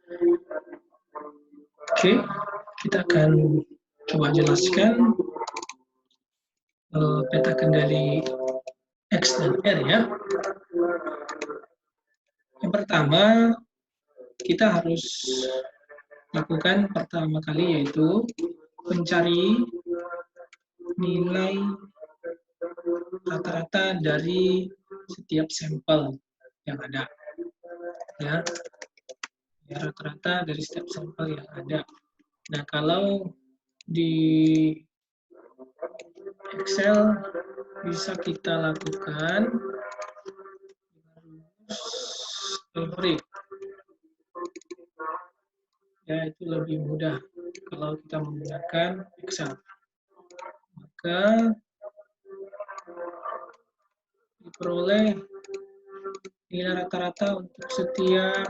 Oke, kita akan coba jelaskan peta kendali X dan R ya. Yang pertama, kita harus lakukan pertama kali yaitu mencari nilai rata-rata dari setiap sampel yang ada. Ya, rata-rata dari setiap sampel yang ada. Nah, kalau di Excel bisa kita lakukan every. Ya, itu lebih mudah kalau kita menggunakan Excel. Maka diperoleh nilai rata-rata untuk setiap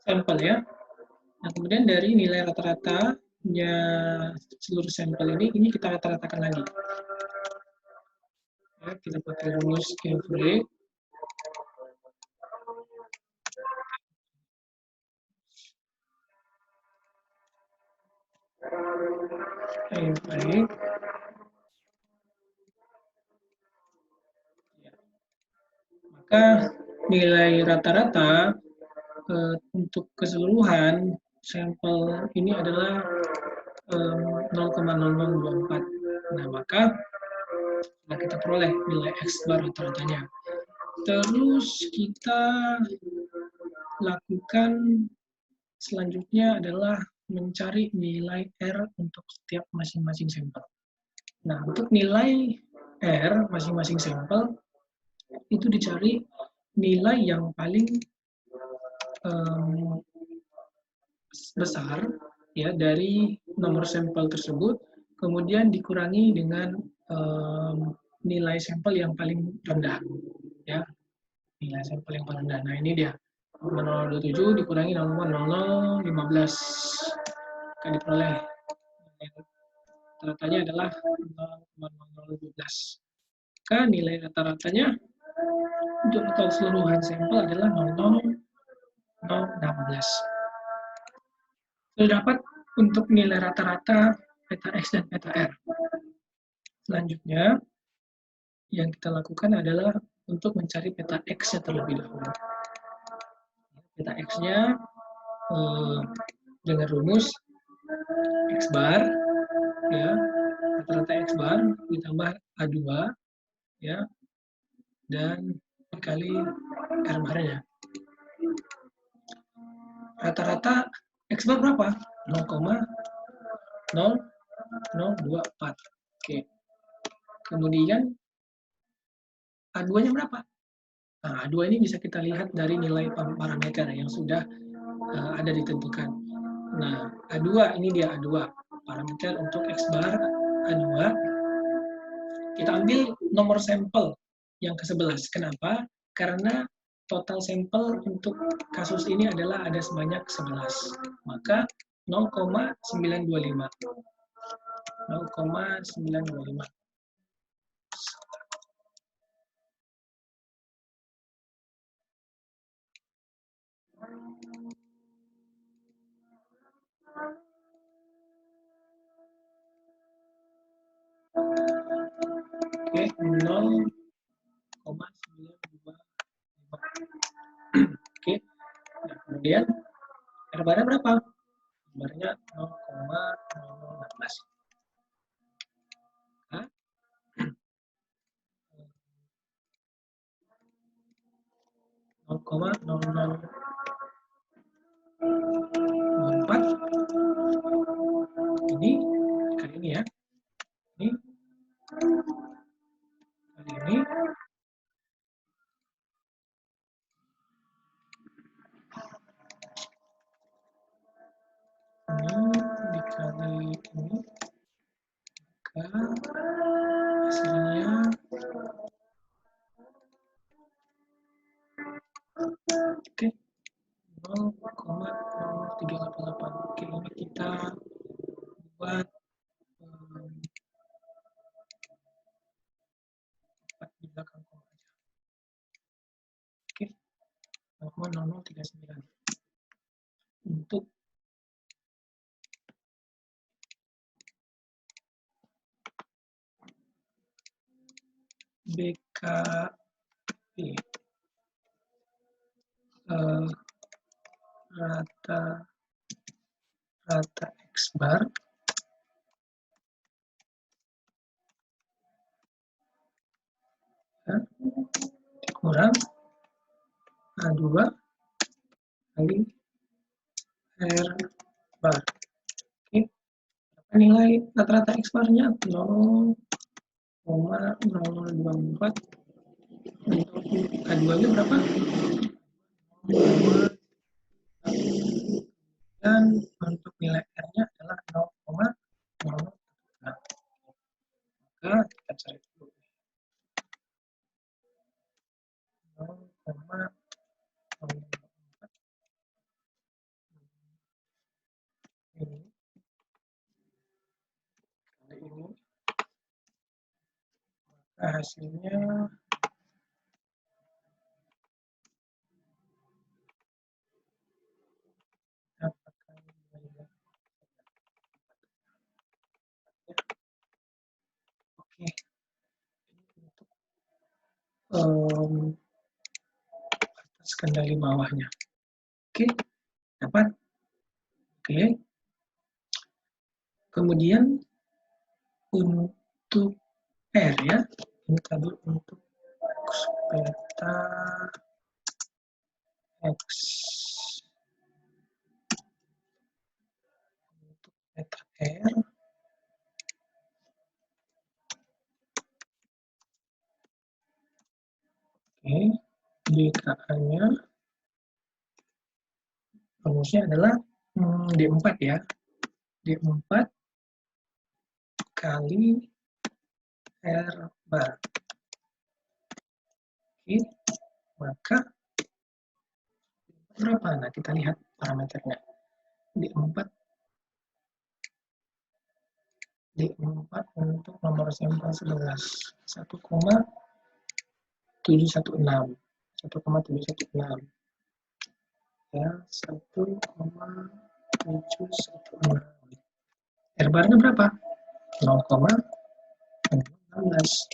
sampel ya. Nah, kemudian dari nilai rata-ratanya seluruh sampel ini kita rata-ratakan lagi. Ya, kita pakai rumus every. Every. Maka nilai rata-rata untuk keseluruhan sampel ini adalah 0,0024. Nah, maka setelah kita peroleh nilai X bar rata-ratanya. Terus kita lakukan selanjutnya adalah mencari nilai R untuk setiap masing-masing sampel. Nah, untuk nilai R masing-masing sampel itu dicari nilai yang paling besar ya dari nomor sampel tersebut, kemudian dikurangi dengan nilai sampel yang paling rendah ya, nilai sampel yang paling rendah. Nah, ini dia 0,027 dikurangi 0,0015 akan diperoleh rata-ratanya adalah 0,0012. Maka nilai rata-ratanya untuk keseluruhan sampel adalah 0,0016. Sudah dapat untuk nilai rata-rata peta X dan peta R. Selanjutnya, yang kita lakukan adalah untuk mencari peta X-nya terlebih dahulu. Peta X-nya dengan rumus X bar, ya, rata-rata X bar ditambah A2, ya, dan dikali R barnya. Rata-rata X bar berapa? 0,0024. Oke. Kemudian A2-nya berapa? Nah, A2 ini bisa kita lihat dari nilai parameter yang sudah ada ditentukan. Nah, A2 ini dia A2. Parameter untuk X bar A2. Kita ambil nomor sampel yang ke-11. Kenapa? Karena total sampel untuk kasus ini adalah ada sebanyak 11. Maka 0,925. 0,925. Oke, 0,925. Oke, nah, kemudian R barnya berapa? R barnya 0,0016. Nah, 0,0024 ini kali ini ya, ini kali ini dikali ini, maka hasilnya oke 0,0388. Oke, ini kita buat 4 di belakang koma aja. 0,0039. Untuk BKP rata X bar ya, kurang A2 kali R bar. Oke, berapa nilai rata-rata X barnya? 0,0024. Untuk A2-nya berapa? Dan untuk nilai R-nya adalah 0,0. Maka kita cari dulu 0,0. Ini kali ini, maka hasilnya dapatkan nilai. Oke, untuk atas kendali bawahnya. Oke, dapat. Oke, kemudian untuk R ya, ini tadi untuk beta X, untuk beta R, oke, BKA-nya rumusnya adalah D4 ya, D4 kali R bar. Oke, maka berapa? Nah, kita lihat parameternya. D4 untuk nomor sampel 11, 1,716. 1,716. Ya, 1,716. R barnya berapa? 0,16.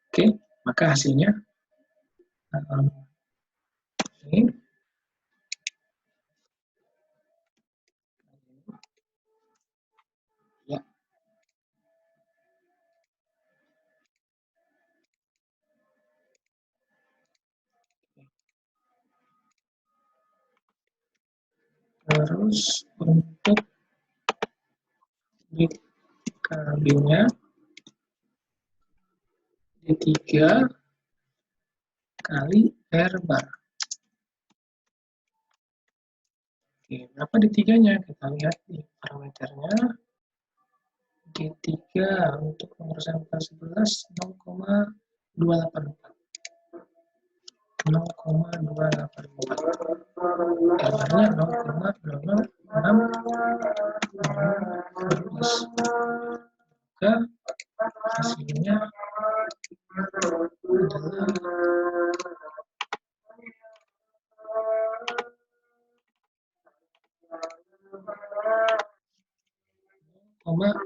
Oke, maka hasilnya ini ya. Terus untuk BKB-nya D3 kali R bar. Oke, berapa D3-nya? Kita lihat di parameternya. D3 untuk nomor sampel 11, 0,284. 0,284. R-nya 0,0016. Maka hasilnya adalah 0,0005.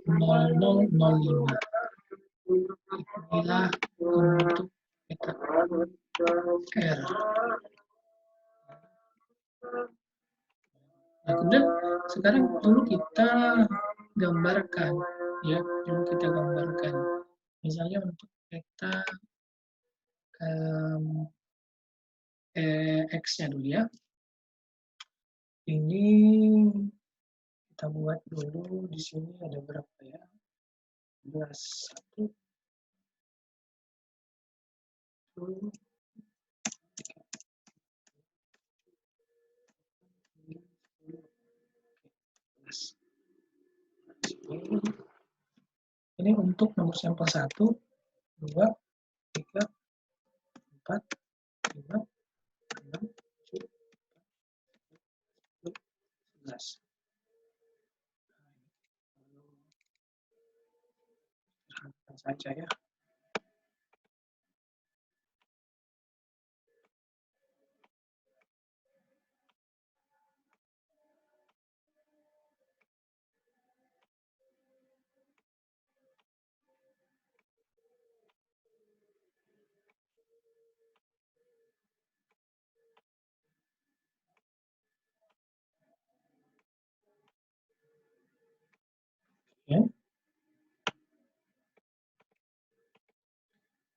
Inilah untuk beta R. Nah, kemudian sekarang dulu kita gambarkan, ya, misalnya untuk beta X-nya dulu ya. Ini kita buat dulu, di sini ada berapa ya? 11, 1, 2, ini untuk nomor sampel 1, 2, 3, 4, 5, 6, 7, 11. Saja ya.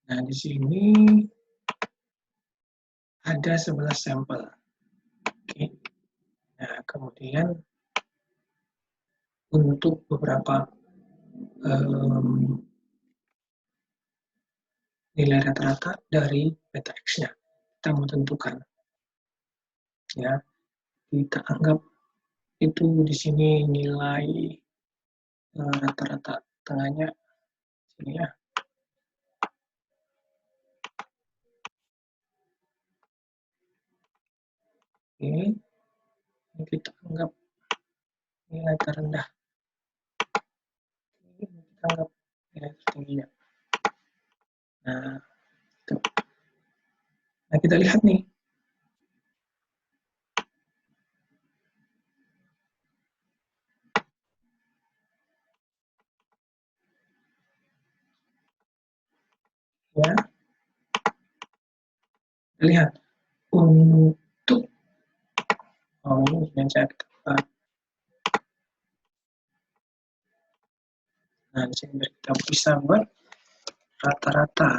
Nah, di sini ada 11 sampel. Oke. Nah, kemudian untuk beberapa nilai rata-rata dari beta X-nya, kita mau tentukan. Ya, kita anggap itu di sini nilai rata-rata tengahnya sini ya. Ini kita anggap nilai terendah. Ini kita anggap nilai tertingginya. Nah, itu. Nah, kita lihat nih. Ya, lihat untuk ini yang saya katakan. Nah, di sini kita bisa buat rata-rata.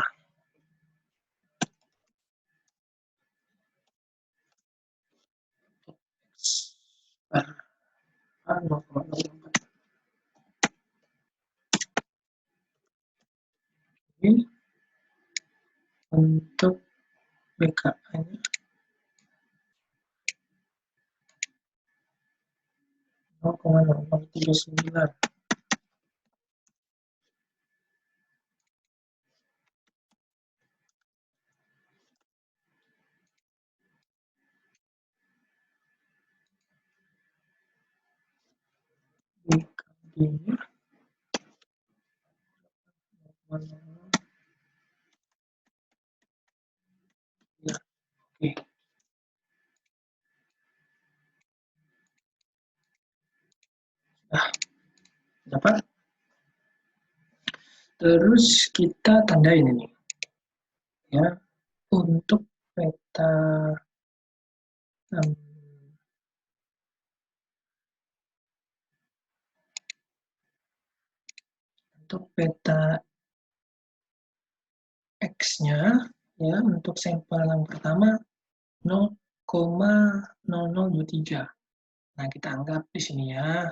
Ini untuk BKA-nya 0,0039. BKB-nya 0,00. Ya, oke. Nah, dapat. Terus kita tandain ini. Ya, untuk peta untuk peta X-nya, ya, untuk sampel yang pertama 0,0023. Nah, kita anggap di sini ya.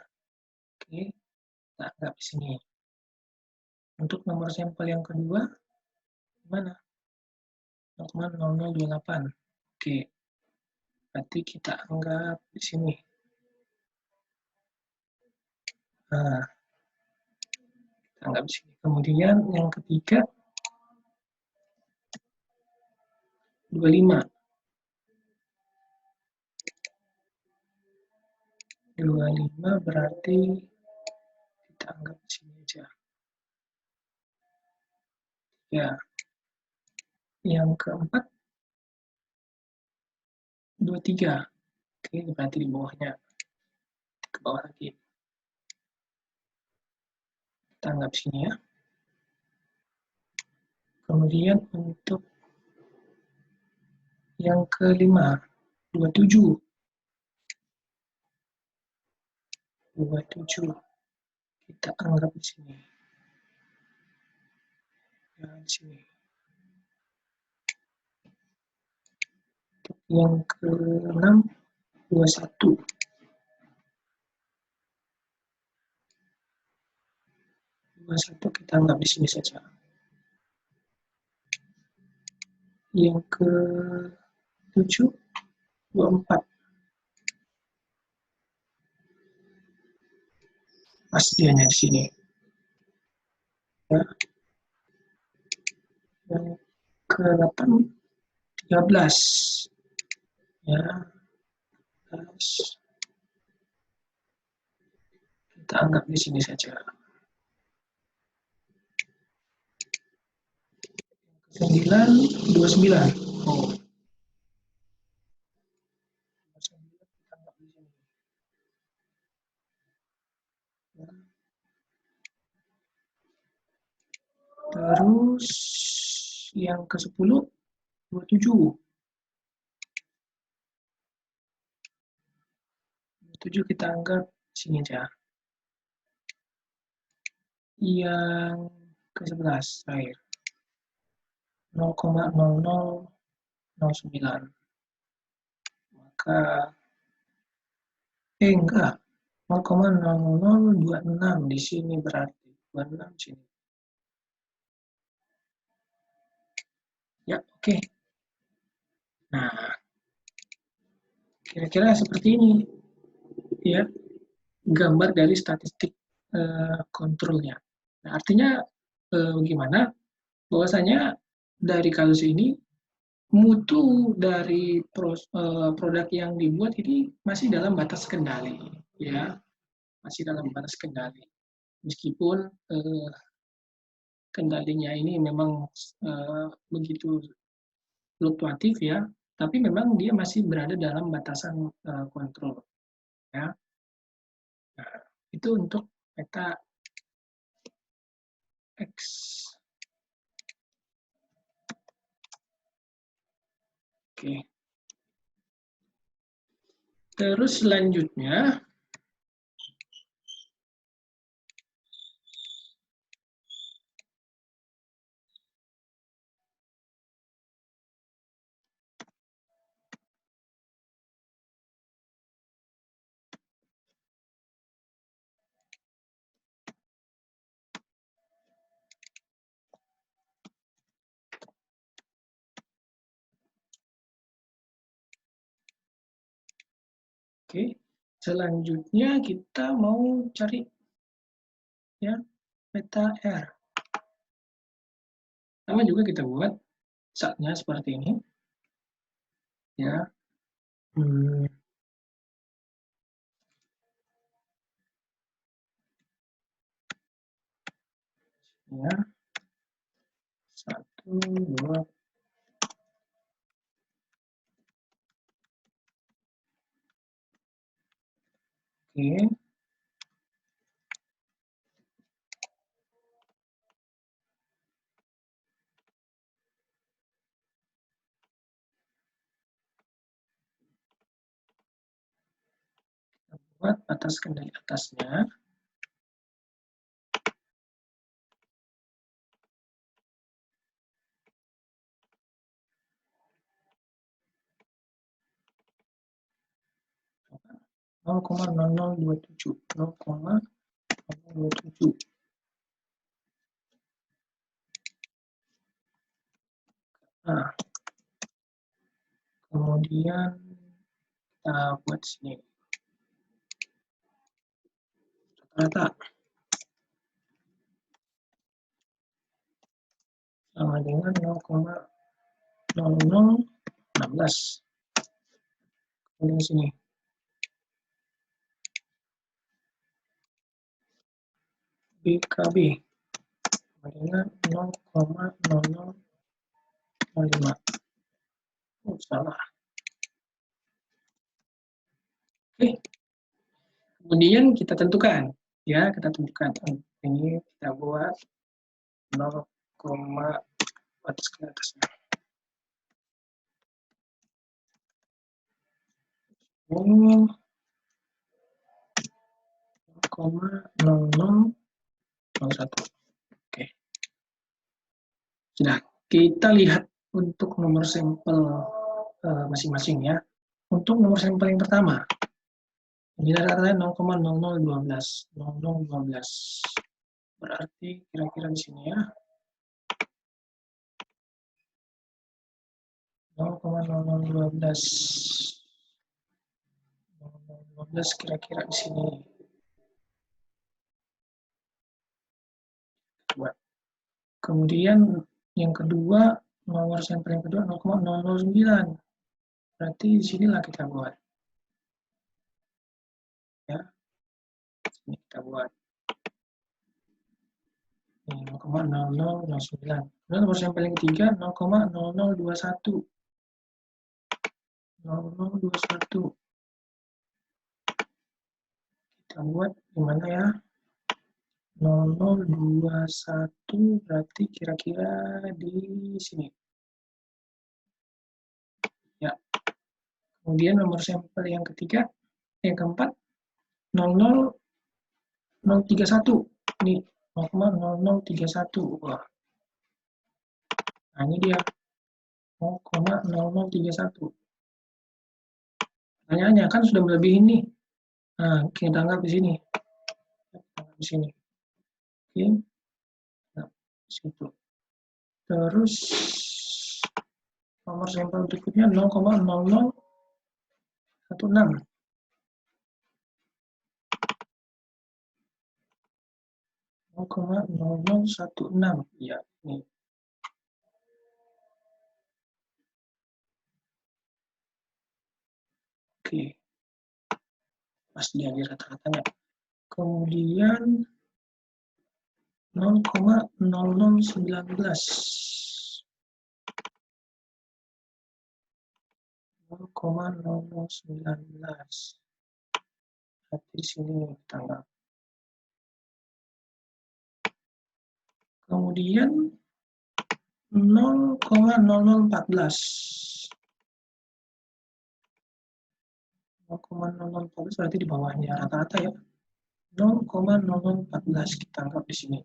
Oke, kita anggap di sini. Untuk nomor sampel yang kedua, mana? 0,0028. Oke, berarti kita anggap di sini. Nah, kita anggap di sini. Kemudian yang ketiga, 25. 25 berarti kita anggap di sini aja. Ya, yang keempat 23. Oke, berarti di bawahnya, ke bawah lagi. Kita anggap sini ya. Kemudian untuk yang kelima 27. 27 kita anggap di sini. Ya, di sini. Yang keenam 21. 21 kita anggap di sini saja. Yang ke-7 24. Pastinya di sini. Ya. Yang ke-8 13. Ya. 13. Kita anggap di sini saja. 9, 29. Oh. 29 kita anggap di sini. Ya. Terus yang ke-10 27. 27 kita anggap sini aja. Yang ke-11 terakhir. 0,0009. Maka enggak, 0,0026 di sini berarti 26 sini. Ya, oke. Nah, kira-kira seperti ini ya gambar dari statistik kontrolnya. Nah, artinya gimana? Bahwasanya dari kasus ini mutu dari produk yang dibuat ini masih dalam batas kendali, ya, masih dalam batas kendali. Meskipun kendalinya ini memang begitu fluktuatif ya, tapi memang dia masih berada dalam batasan kontrol, ya. Nah, itu untuk peta X. Oke. Terus selanjutnya, oke, selanjutnya kita mau cari ya peta R. Sama juga kita buat saatnya seperti ini, ya. Ya, 1, 2. Oke. Buat batas kendali atasnya. Nol koma 0027. Nah, kemudian kita buat sini rata-rata sama dengan 0,0016. Kemudian sini BKB sama dengan 0,0005. Oh, salah. Oke. Kemudian kita tentukan, ya, kita tentukan. Ini kita buat 0, batas ke atasnya. 0,0001. Oke. Sudah, kita lihat untuk nomor sampel masing-masing ya. Untuk nomor sampel yang pertama, ini rata-rata 0,0012. 0012. Berarti kira-kira di sini ya. 0,0012. 0,0012 kira-kira di sini. Kemudian yang kedua, nomor sampel yang kedua 0,009. Berarti di sinilah kita buat. Ya. Ini kita buat. 0,0009. Dan nomor sampel yang ketiga 0,0021. 0021. Kita buat di mana ya? 0021 berarti kira-kira di sini. Ya. Kemudian nomor sampel yang ketiga, yang keempat 00031. Nih, 0,0031. Wah. Nah, ini dia 0,0031. Pertanyaannya kan sudah melebihi ini. Nah, kita anggap di sini. Di sini. Oke. Nah, di situ. Terus nomor sampel berikutnya 0,0016. 0,0016. Ya, ini. Oke. Pas dia di rata-ratanya. Kemudian 0,0019. 0,0019. Di sini tanggal. Kemudian 0,0014. 0,0014 berarti di bawahnya rata-rata ya. 0,0014 kita anggap di sini.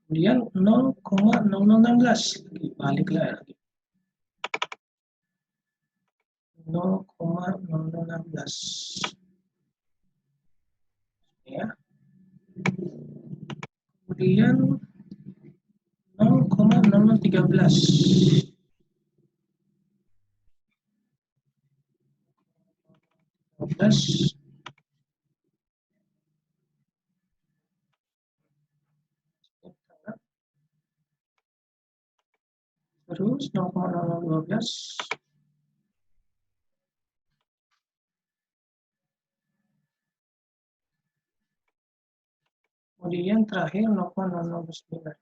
Kemudian 0,0016 balik lagi. 0,0016 ya. Kemudian 0,0013. 13. Terus 0,0012. Kemudian terakhir 0,009.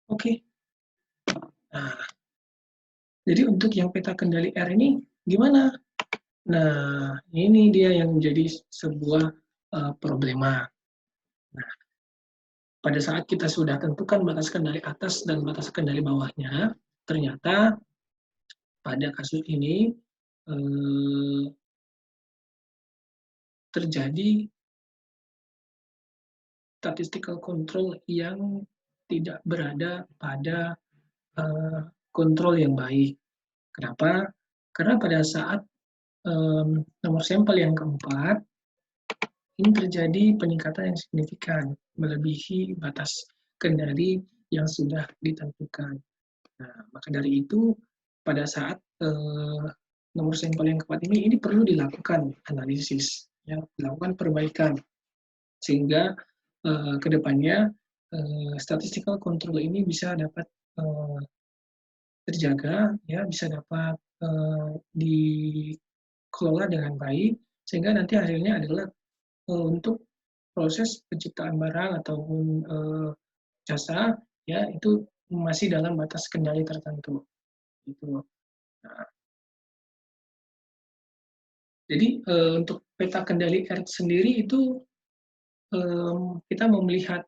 Oke. Nah, jadi untuk yang peta kendali R ini gimana? Nah, ini dia yang menjadi sebuah problema. Nah, pada saat kita sudah tentukan batas kendali atas dan batas kendali bawahnya, ternyata pada kasus ini terjadi statistical control yang tidak berada pada kontrol yang baik. Kenapa? Karena pada saat nomor sampel yang keempat, ini terjadi peningkatan yang signifikan, melebihi batas kendali yang sudah ditentukan. Nah, maka dari itu, pada saat nomor sampel yang keempat ini perlu dilakukan analisis, ya, dilakukan perbaikan, sehingga ke depannya statistical control ini bisa dapat terjaga, ya, bisa dapat dikelola dengan baik, sehingga nanti hasilnya adalah untuk proses penciptaan barang ataupun jasa, ya, itu masih dalam batas kendali tertentu. Gitu. Nah, jadi untuk peta kendali R sendiri itu kita melihat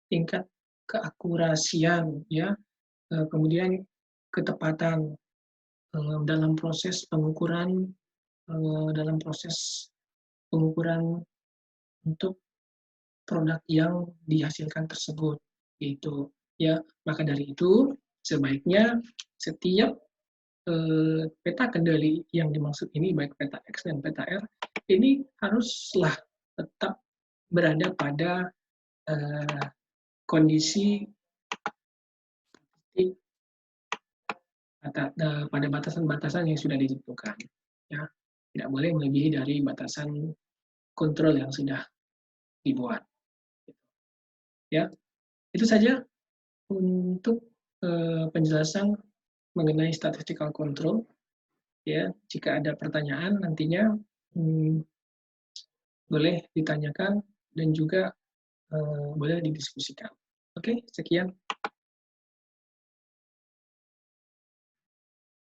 tingkat keakurasian, ya, kemudian ketepatan dalam proses pengukuran untuk produk yang dihasilkan tersebut, gitu. Ya, maka dari itu sebaiknya setiap peta kendali yang dimaksud ini, baik peta X dan peta R, ini haruslah tetap berada pada kondisi pada batasan-batasan yang sudah ditentukan. Ya, tidak boleh melebihi dari batasan kontrol yang sudah dibuat. Ya, itu saja untuk penjelasan mengenai statistical control. Ya, jika ada pertanyaan nantinya boleh ditanyakan dan juga boleh didiskusikan. Oke, sekian.